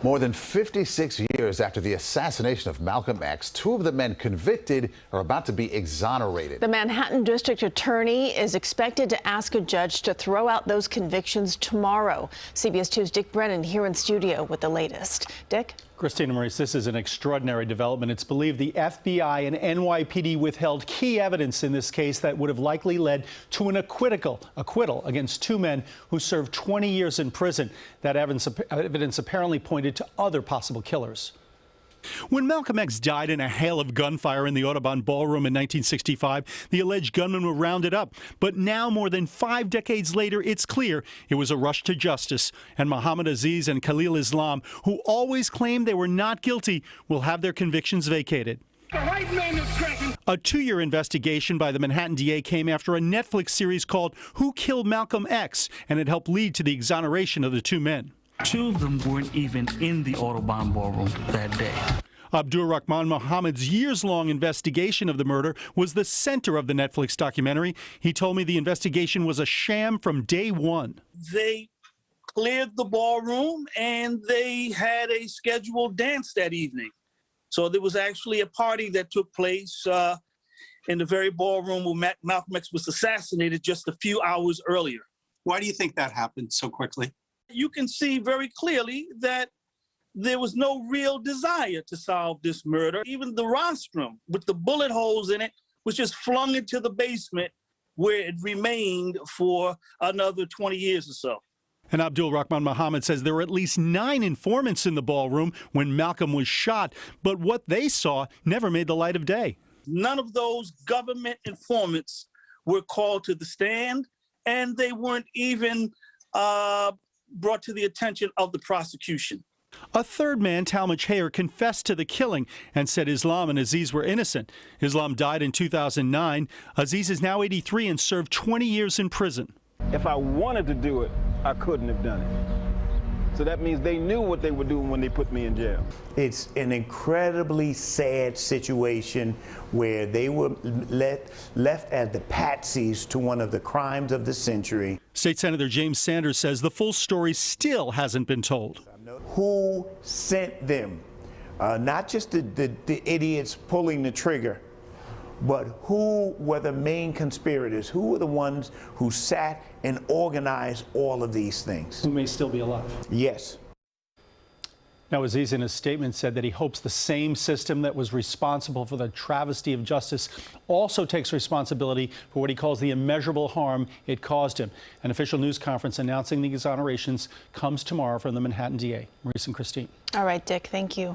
More than 56 years after the assassination of Malcolm X, two of the men convicted are about to be exonerated. The Manhattan District Attorney is expected to ask a judge to throw out those convictions tomorrow. CBS 2's Dick Brennan here in studio with the latest. Dick? Christina Maurice, this is an extraordinary development. It's believed the FBI and NYPD withheld key evidence in this case that would have likely led to an acquittal against two men who served 20 years in prison. That evidence apparently pointed to other possible killers. When Malcolm X died in a hail of gunfire in the Audubon Ballroom in 1965, the alleged gunmen were rounded up. But now, more than 5 decades later, it's clear it was a rush to justice. And Muhammad Aziz and Khalil Islam, who always claimed they were not guilty, will have their convictions vacated. The white man is cracking. A 2-year investigation by the Manhattan DA came after a Netflix series called Who Killed Malcolm X? And it helped lead to the exoneration of the two men. Two of them weren't even in the Audubon Ballroom that day. Abdul Rahman Muhammad's years-long investigation of the murder was the center of the Netflix documentary. He told me the investigation was a sham from day one. They cleared the ballroom and they had a scheduled dance that evening. So there was actually a party that took place in the very ballroom where Malcolm X was assassinated just a few hours earlier. Why do you think that happened so quickly? You can see very clearly that there was no real desire to solve this murder. Even the rostrum with the bullet holes in it was just flung into the basement where it remained for another 20 years or so. And Abdul Rahman Muhammad says there were at least 9 informants in the ballroom when Malcolm was shot, but what they saw never made the light of day. None of those government informants were called to the stand, and they weren't even brought to the attention of the prosecution. A third man, Talmadge Hayer, confessed to the killing and said Islam and Aziz were innocent. Islam died in 2009. Aziz is now 83 and served 20 years in prison. If I wanted to do it, I couldn't have done it. So that means they knew what they were doing when they put me in jail. It's an incredibly sad situation where they were left as the patsies to one of the crimes of the century. State Senator James Sanders says the full story still hasn't been told. Who sent them? Not just the idiots pulling the trigger, but who were the main conspirators? Who were the ones who sat and organized all of these things? Who may still be alive. Yes. Now, Aziz in his statement said that he hopes the same system that was responsible for the travesty of justice also takes responsibility for what he calls the immeasurable harm it caused him. An official news conference announcing the exonerations comes tomorrow from the Manhattan DA. Maurice and Christine. All right, Dick, thank you.